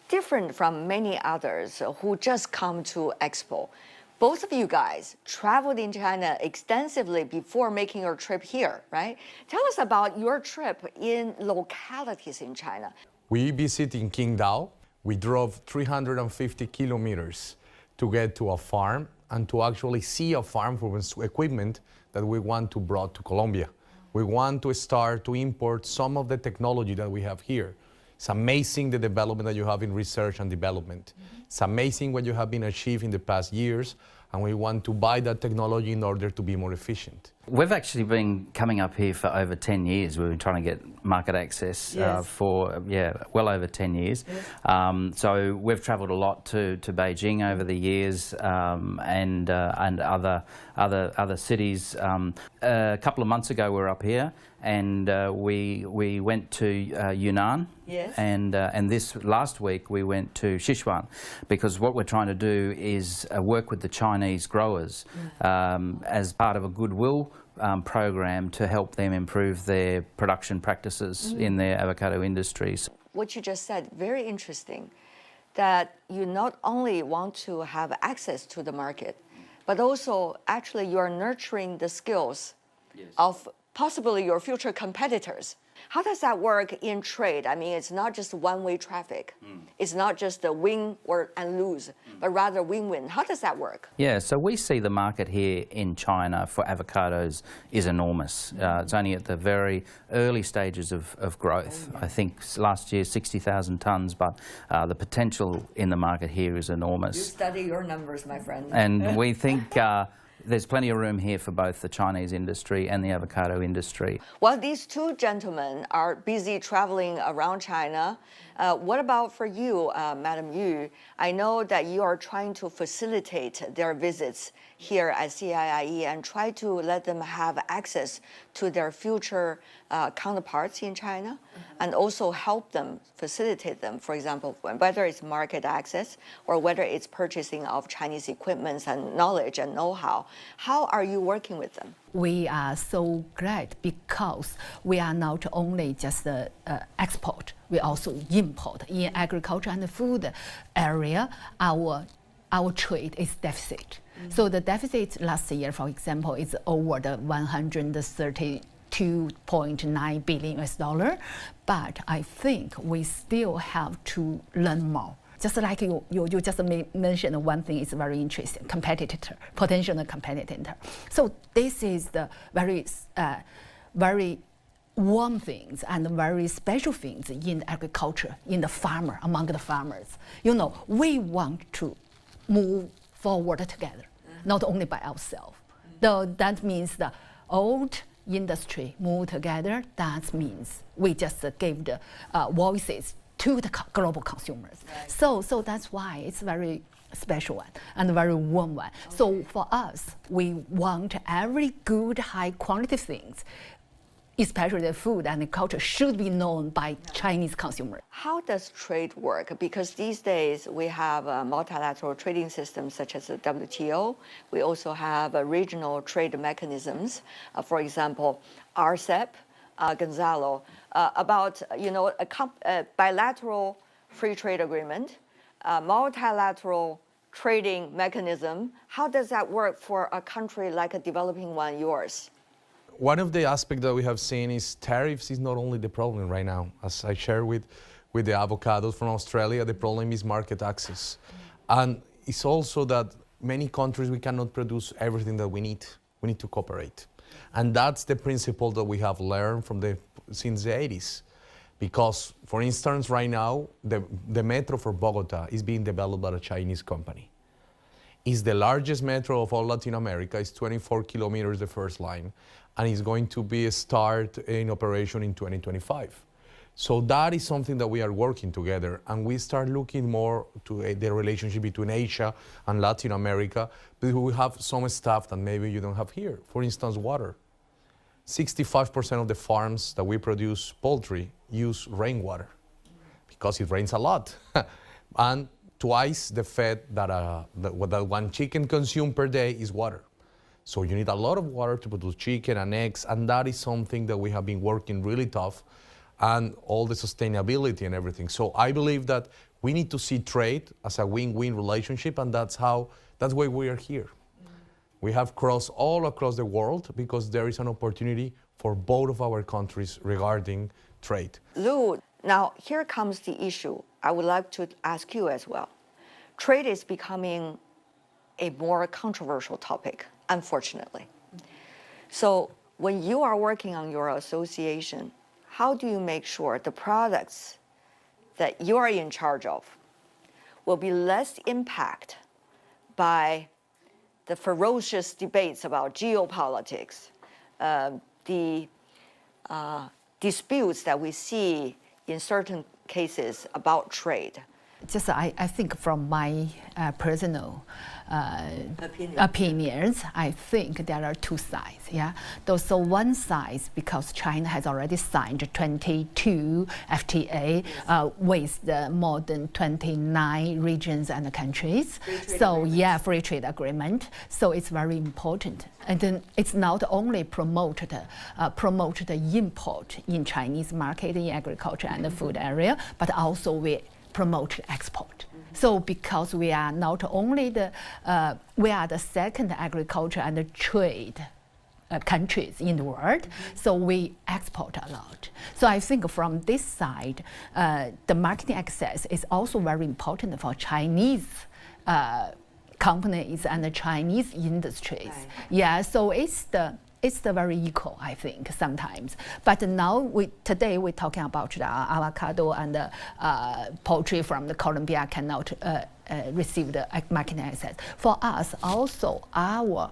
different from many others who just come to Expo. Both of you guys traveled in China extensively before making your trip here, right? Tell us about your trip in localities in China. We visited Qingdao. We drove 350 kilometers to get to a farm and to actually see a farm for equipment that we want to bring to Colombia. We want to start to import some of the technology that we have here. It's amazing the development that you have in research and development. It's amazing what you have been achieved in the past years, and we want to buy that technology in order to be more efficient. We've actually been coming up here for over 10 years. We've been trying to get market access for well over 10 years. Yes. So we've travelled a lot to Beijing over the years and other cities. A couple of months ago we were up here and we went to Yunnan. Yes. And this last week we went to Sichuan, because what we're trying to do is work with the Chinese growers as part of a goodwill program to help them improve their production practices in their avocado industries. What you just said, very interesting, that you not only want to have access to the market, but also actually you are nurturing the skills of possibly your future competitors. How does that work in trade? I mean, it's not just one-way traffic. It's not just a win and lose, but rather win-win. How does that work? Yeah, so we see the market here in China for avocados is enormous. It's only at the very early stages of growth. I think last year 60,000 tonnes, but the potential in the market here is enormous. You study your numbers, my friend. And we think there's plenty of room here for both the Chinese industry and the avocado industry. Well, these two gentlemen are busy traveling around China. What about for you, Madam Yu? I know that you are trying to facilitate their visits here at CIIE and try to let them have access to their future counterparts in China, and also help them, facilitate them, for example, whether it's market access or whether it's purchasing of Chinese equipment and knowledge and know-how. How are you working with them? We are so glad because we are not only just export, we also import. In agriculture and food area, our trade is deficit. So the deficit last year, for example, is over the $132.9 billion US dollar, but I think we still have to learn more. Just like you just mentioned, one thing is very interesting, competitor, potential competitor. So this is the very warm things and very special things in agriculture, in the farmer, among the farmers. You know, we want to move forward together, not only by ourselves. Though that means the old industry move together, that means we just give the voices to the global consumers. Right. So that's why it's very special one and very warm one. Okay. So for us, we want every good, high quality things, especially the food and the culture, should be known by Chinese consumers. How does trade work? Because these days we have multilateral trading systems such as the WTO. We also have regional trade mechanisms. For example, RCEP, Gonzalo, about a bilateral free trade agreement, multilateral trading mechanism. How does that work for a country like a developing one, yours? One of the aspects that we have seen is tariffs is not only the problem right now. As I shared with the avocados from Australia, the problem is market access. And it's also that many countries, we cannot produce everything that we need. We need to cooperate. And that's the principle that we have learned since the 80s. Because, for instance, right now, the metro for Bogota is being developed by a Chinese company. It's the largest metro of all Latin America. It's 24 kilometers, the first line. And it's going to be start in operation in 2025. So that is something that we are working together, and we start looking more to the relationship between Asia and Latin America, because we have some stuff that maybe you don't have here. For instance, water. 65% of the farms that we produce poultry use rainwater because it rains a lot. And twice the fed that one chicken consumes per day is water. So you need a lot of water to produce chicken and eggs, and that is something that we have been working really tough. and all the sustainability and everything. So I believe that we need to see trade as a win-win relationship, and that's why we are here. We have crossed all across the world because there is an opportunity for both of our countries regarding trade. Lou, now here comes the issue. I would like to ask you as well. Trade is becoming a more controversial topic, unfortunately. So when you are working on your association, how do you make sure the products that you are in charge of will be less impacted by the ferocious debates about geopolitics, the disputes that we see in certain cases about trade? Just I think from my personal opinions, I think there are two sides. Yeah, so one side, because China has already signed 22 FTA with the more than 29 regions and countries. So yeah, free trade agreement. So it's very important. And then it's not only promote the import in Chinese market in agriculture and the food area, but also we promote export. So because we are not only we are the second agriculture and trade countries in the world, so we export a lot. So I think from this side, the marketing access is also very important for Chinese companies and the Chinese industries. Right. Yeah, so it's the very equal, I think, sometimes. But now today we're talking about the avocado and the poultry from the Colombia cannot receive the marketing access. For us, also our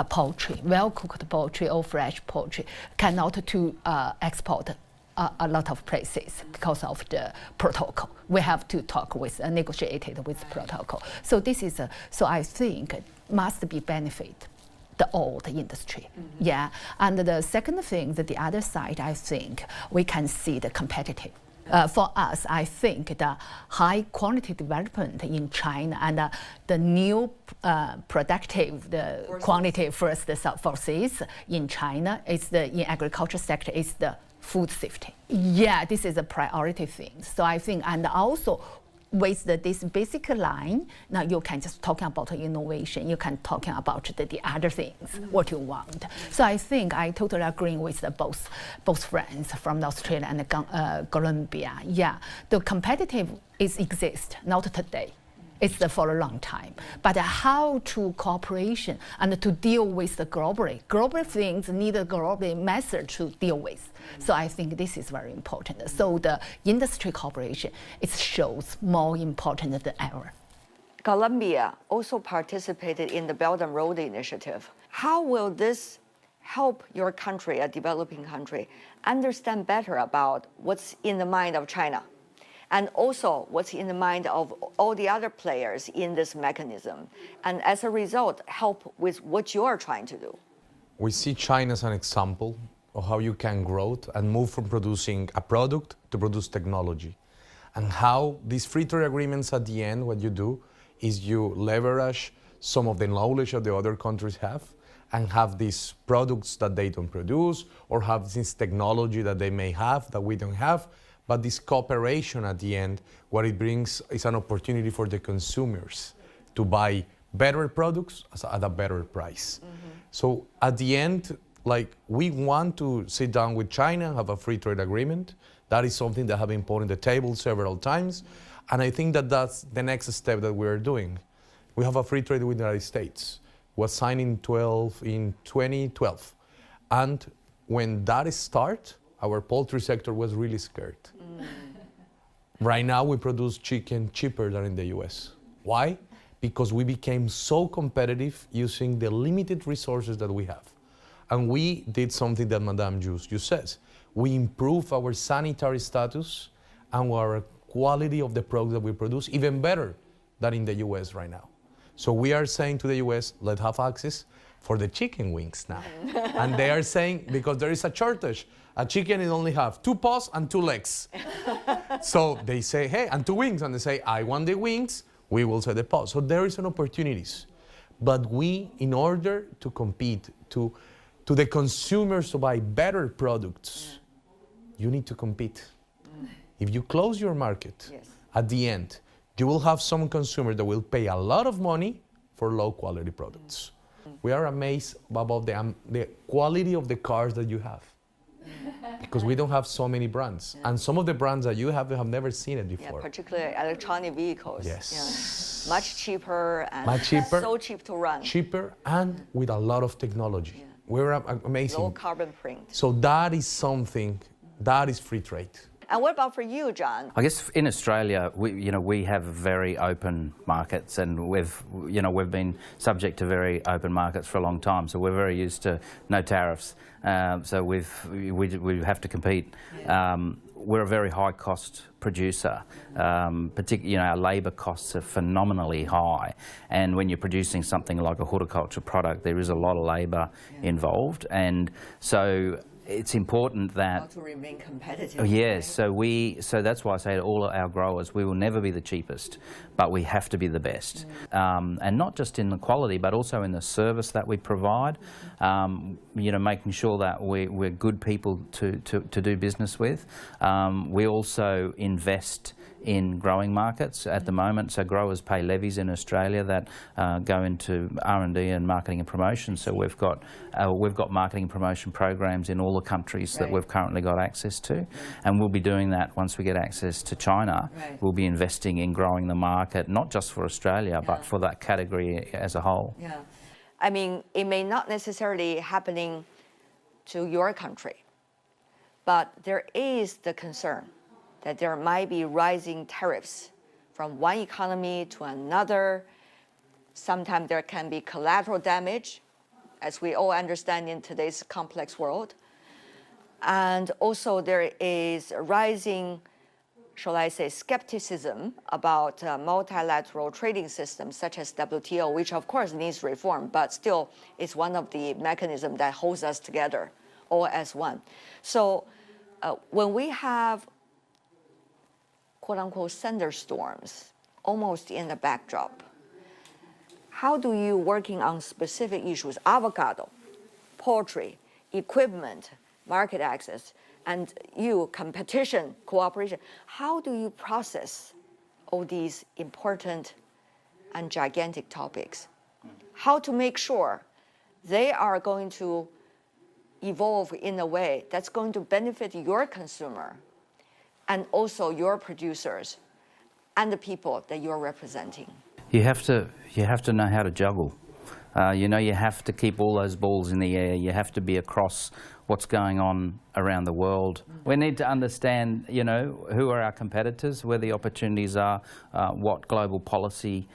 poultry, well-cooked poultry or fresh poultry, cannot to export a lot of places because of the protocol. We have to talk with, negotiate it with protocol. So this is, so I think must be benefit the old industry. Mm-hmm. Yeah, and the second thing, the other side, I think we can see the competitive. For us, I think the high quality development in China and the new productive, the quantity first forces in China is in agriculture sector is the food safety. Yeah, this is a priority thing. So I think, and also with this basic line, now you can just talk about innovation, you can talk about the other things, what you want. So I think I totally agree with both friends from Australia and Colombia. Yeah, the competitive exists, not today. It's for a long time. But how to cooperation and to deal with the global things need a global method to deal with. So I think this is very important. So the industry cooperation, it shows more important than ever. Colombia also participated in the Belt and Road Initiative. How will this help your country, a developing country, understand better about what's in the mind of China? And also what's in the mind of all the other players in this mechanism, and as a result, help with what you are trying to do? We see China as an example of how you can grow and move from producing a product to produce technology. And how these free trade agreements at the end, what you do is you leverage some of the knowledge that the other countries have and have these products that they don't produce, or have this technology that they may have that we don't have. But this cooperation at the end, what it brings is an opportunity for the consumers to buy better products at a better price. Mm-hmm. So at the end, like, we want to sit down with China, have a free trade agreement. That is something that have been put on the table several times. And I think that that's the next step that we are doing. We have a free trade with the United States. It was signed in 2012. And when that started, our poultry sector was really scared. Right now, we produce chicken cheaper than in the US. Why? Because we became so competitive using the limited resources that we have. And we did something that Madame Yu says. We improved our sanitary status and our quality of the product that we produce even better than in the US right now. So we are saying to the US, let's have access for the chicken wings now. And they are saying, because there is a shortage, a chicken it only have 2 paws and 2 legs. So they say, hey, and 2 wings. And they say, I want the wings, we will say the paws. So there is an opportunities. But we, in order to compete, to the consumers to buy better products, you need to compete. If you close your market, Yes. at the end, you will have some consumer that will pay a lot of money for low quality products. We are amazed about the quality of the cars that you have. Because we don't have so many brands. And some of the brands that you have never seen it Yeah, before. particularly electronic vehicles. Yes. Yeah. Much cheaper and Much cheaper. so cheap to run. Cheaper and with a lot of technology. We're amazing. Low carbon print. So that is something, that is free trade. And what about for you, John? I guess in Australia, we have very open markets, and we've been subject to very open markets for a long time. So we're very used to no tariffs. So we have to compete. We're a very high cost producer. Particularly, our labour costs are phenomenally high. And when you're producing something like a horticulture product, there is a lot of labour involved, and so it's important that How to remain competitive. yes, so that's why I say to all of our growers, we will never be the cheapest, but we have to be the best, and not just in the quality, but also in the service that we provide. Making sure that we're good people to do business with. We also invest in growing markets at the moment. So growers pay levies in Australia that go into R&D and marketing and promotion. So we've got marketing and promotion programs in all the countries that we've currently got access to, and we'll be doing that once we get access to China. We'll be investing in growing the market, not just for Australia, but for that category as a whole. Yeah. I mean, it may not necessarily happening to your country, but there is the concern that there might be rising tariffs from one economy to another. Sometimes there can be collateral damage, as we all understand in today's complex world. And also there is rising, shall I say, skepticism about multilateral trading systems such as WTO, which of course needs reform, but still is one of the mechanisms that holds us together all as one. So when we have quote-unquote thunderstorms almost in the backdrop, how do you, working on specific issues, avocado, poultry, equipment, market access, and competition, cooperation, how do you process all these important and gigantic topics? How to make sure they are going to evolve in a way that's going to benefit your consumer and also your producers and the people that you're representing? You have to know how to juggle. You have to keep all those balls in the air. You have to be across what's going on around the world. We need to understand, who are our competitors, where the opportunities are, what global policy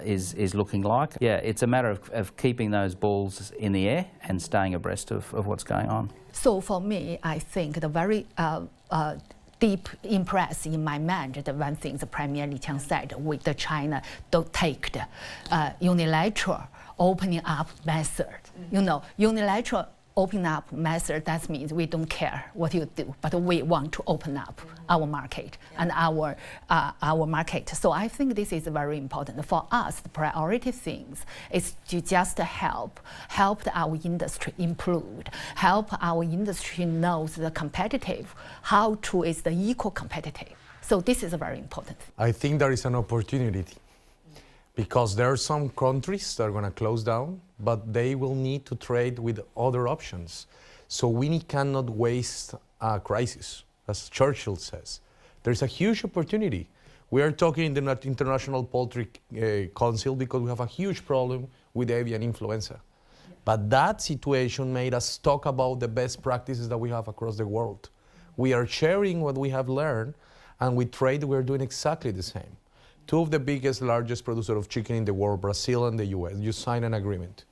is looking like. Yeah, it's a matter of keeping those balls in the air and staying abreast of what's going on. So for me, I think the very deep impress in my mind the one thing the Premier Li Qiang said with the China don't take the unilateral opening up method. Unilateral open up method, that means we don't care what you do, but we want to open up our market and our market. So I think this is very important. For us, the priority things is to just help our industry improve, help our industry knows the competitive, how to is the equal competitive. So this is very important. I think there is an opportunity because there are some countries that are going to close down, but they will need to trade with other options. So we cannot waste a crisis, as Churchill says. There's a huge opportunity. We are talking in the International Poultry Council because we have a huge problem with avian influenza. But that situation made us talk about the best practices that we have across the world. We are sharing what we have learned, and with trade, we're doing exactly the same. Two of the largest producers of chicken in the world, Brazil and the US, you signed an agreement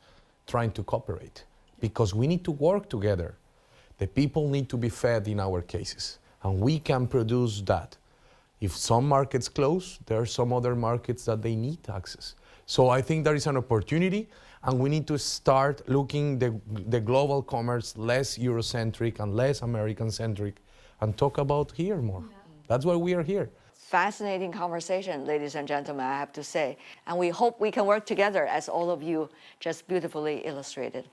trying to cooperate because we need to work together. The people need to be fed in our cases, and we can produce that. If some markets close, there are some other markets that they need access. So I think there is an opportunity, and we need to start looking the global commerce less Eurocentric and less American-centric and talk about here more. Yeah. That's why we are here. Fascinating conversation, ladies and gentlemen, I have to say. And we hope we can work together as all of you just beautifully illustrated.